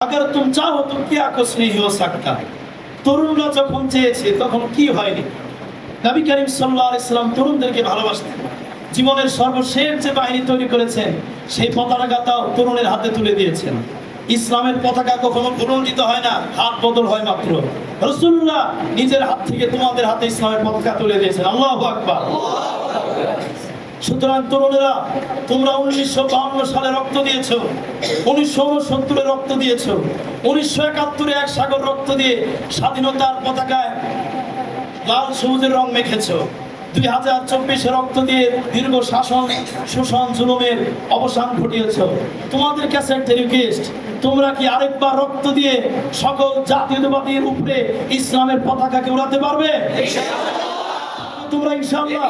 अगर तुम चाहो तो क्या कुछ नहीं हो सकता। তরুণরা যখন চেয়েছে তখন কি হয়নি। নবী করিম সাল্লাল্লাহু আলাইহি সাল্লাম তরুণদেরকে ভালোবাসতেন। জীবনের সর্বশেষ যে বাহিনী তৈরি করেছেন সেই পতাকাটা তরুণের হাতে তুলে দিয়েছেন। ইসলামের পতাকা কখনো পুনর্জিত হয় না, হাত বদল হয় মাত্র। রাসূলুল্লাহ নিজের হাত থেকে তোমাদের হাতে ইসলামের পতাকা তুলে দিয়েছেন। আল্লাহু আকবার। সুতরাং তরুণেরা, তোমরা 1952 সালে রক্ত দিয়েছো, 1969 রক্ত দিয়েছো, 1971 এক সাগর রক্ত দিয়ে স্বাধীনতার পতাকায় লাল সবুজের রং মেখেছো, 2024 রক্ত দিয়ে দীর্ঘ শাসন শোষণ জুলুমের অবসান ঘটিয়েছো। তোমাদের কাছে একটা রিকোয়েস্ট, তোমরা কি আরেকবার রক্ত দিয়ে সকল জাতীয়তাবাদীর উপরে ইসলামের পতাকাকে উড়াতে পারবে? তোমরা ইনশাআল্লাহ।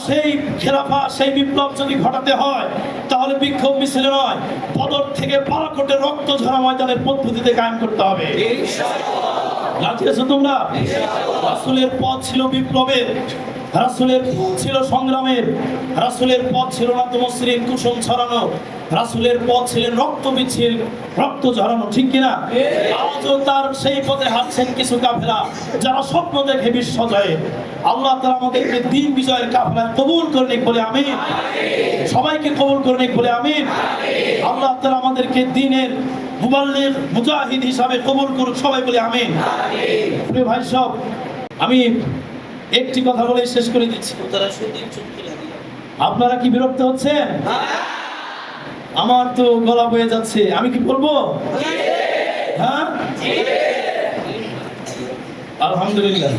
সেই খেলাফা, সেই বিপ্লব যদি ঘটাতে হয় তাহলে বিক্ষোভ মিছিলে নয়, বদর থেকে বালাকোটের রক্ত ঝরা ময়দানের পদ্ধতিতে কায়েম করতে হবে। রাজি আছো তোমরা? রাসূলের পথ ছিল বিপ্লবের, রাসূলের পথ ছিল সংগ্রামের, রাসূলের পথ ছিল না মসৃণ কুসুম ছড়ানো, রাসূলের পথ ছিলেন রক্ত বিচ্ছিল, রক্ত ঝরানো, ঠিক কিনা? আজও তার সেই পথে হাঁটছেন কিছু কাফেলা যারা স্বপ্ন দেখে বিশ্ব জয়ে। আল্লাহ তাআলা আমাদেরকে দ্বীন বিজয়ের কাফেলায় কবুল করে নিক বলে আমিন। সবাইকে কবুল করে নিক বলে আমিন। আল্লাহ তাআলা আমাদেরকে দ্বীনের মুবাল্লিগ মুজাহিদ হিসাবে কবুল করুক, সবাই বলে আমিন। প্রিয় ভাই সব, আমি একটি কথা বলে শেষ করে দিচ্ছি। আপনারা কি বিরক্ত হচ্ছেন? আমার তো গলা বয়ে যাচ্ছে, আমি কি বলবো? হ্যাঁ, আলহামদুলিল্লাহ।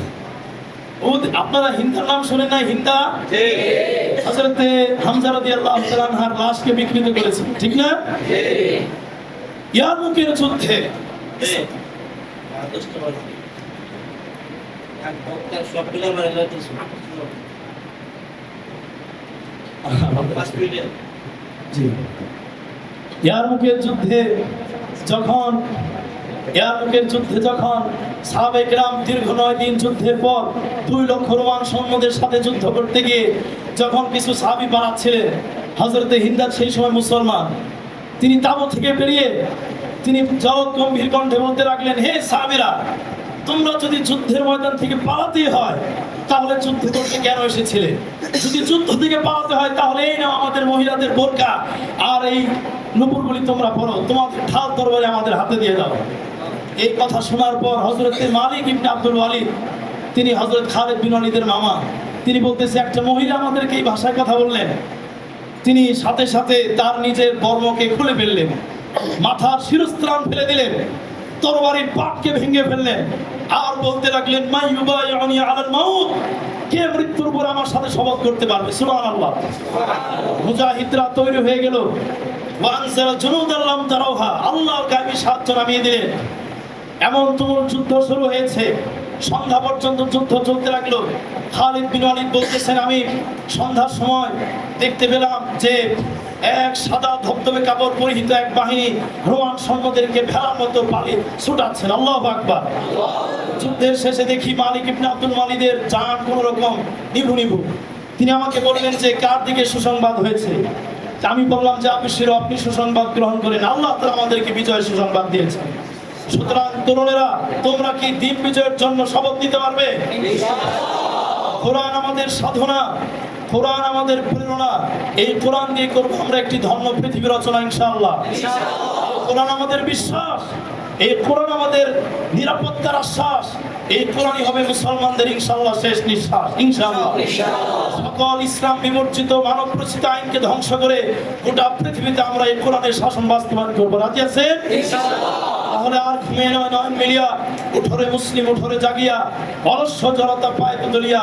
আপনারা হিন্দার নাম শুনেন না? হিন্দা হযরতে হামজা রাদিয়াল্লাহু তাআলা আনহার লাশকে বিকৃত করেছে, ঠিক না? ইয়ারমুকের যুদ্ধে ইয়ারমুকের যুদ্ধে যখন সাহাবায়ে কেরাম দীর্ঘ 9 দিন যুদ্ধের পর 2 লক্ষ রোমান সৈন্যদের সাথে যুদ্ধ করতে গিয়ে যখন কিছু সাহাবী পালাচ্ছিলেন, হযরতে হিন্দা সেই সময় মুসলমান, তিনি তাঁবু থেকে বেরিয়ে তিনি জবাব গম্ভীর কণ্ঠে বলতে লাগলেন, হে সাহাবীরা, তোমরা যদি যুদ্ধের ময়দান থেকে পালাতেই হয় তাহলে যুদ্ধ করতে কেন এসেছিলে? যদি যুদ্ধ থেকে পালাতে হয় তাহলে এই নাও আমাদের মহিলাদের বোরকা আর এই নূপুরগুলি তোমরা পরো, তোমাদের ঢাল তরবারি আমাদের হাতে দিয়ে দাও। এই কথা শোনার পর হযরতে মালিক ইবনে আব্দুল ওয়ালিদ, তিনি হযরত খালিদ বিন ওয়ালিদের মামা, তিনি বলতেছে একটা মহিলা আমাদেরকে এই ভাষায় কথা বললেন। তিনি সাথে সাথে তার নিজের বর্মকে খুলে ফেললেন, মাথার শিরস্ত্রাণ ফেলে দিলেন, তরবারির পাটকে ভেঙে ফেললেন, আর বলতে লাগলেন, মান ইউবাইউনি আলাল মাউত, কে মৃত্যুর উপর আমার সাথে শপথ করতে পারবে? সুবহানাল্লাহ। মুজাহিদরা তৈরি হয়ে গেল, ওয়ানজালা জুনুদান লাম তারাউহা, আল্লাহর গায়বী সাহায্য নামিয়ে দিলেন। এমন তুমুল যুদ্ধ শুরু হয়েছে, সন্ধ্যা পর্যন্ত যুদ্ধ চলতে লাগলো। খালিদ বিন ওয়ালিদ বলতেছেন, আমি সন্ধ্যার সময় দেখতে পেলাম যে এক সাদা ধবধবে কাপড় পরিহিত এক বাহিনী রোমান সৈন্যদেরকে ভেড়ার মতো পালিয়ে ছুটাচ্ছেন। আল্লাহু আকবার। যুদ্ধের শেষে দেখি মালিক ইবনে আব্দুল ওয়ালিদের জান কোন রকম নিভু নিভু। তিনি আমাকে বললেন যে কার দিকে সুসংবাদ হয়েছে? আমি বললাম যে আপনি সুসংবাদ গ্রহণ করেন, আল্লাহ তাআলা আমাদেরকে বিজয়ের সুসংবাদ দিয়েছেন। সুতরাং তরুণেরা, তোমরা কি দ্বীন বিজয়ের জন্য শপথ নিতে পারবে? কোরআন আমাদের সাধনা, কোরআন আমাদের প্রেরণা, এই কোরআন দিয়ে করবো আমরা একটি ধন্য পৃথিবী রচনা ইনশাআল্লাহ। কোরআন আমাদের বিশ্বাস, এই কোরআন আমাদের নিরাপত্তার আশ্বাস, এই কোরআনই হবে মুসলমানদের ইনশাআল্লাহ শেষ নিঃশ্বাস ইনশাআল্লাহ। সকল ইসলাম বিমর্জিত মানব রচিত আইনকে ধ্বংস করে গোটা পৃথিবীতে আমরা এই কোরআনের শাসন বাস্তবায়ন করবো। রাজি আছেন? তাহলে আর ঘুমিয়ে নয় নয়ন মিলিয়া, উঠরে মুসলিম উঠরে জাগিয়া, অলস্য জনতা পায় তুলিয়া,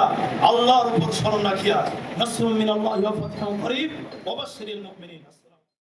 আল্লাহর উপর স্মরণ রাখিয়া, নাসরুম মিনাল্লাহি ওয়া ফাতহুন করিব ওয়া বাশশিরিল মুমিনিন।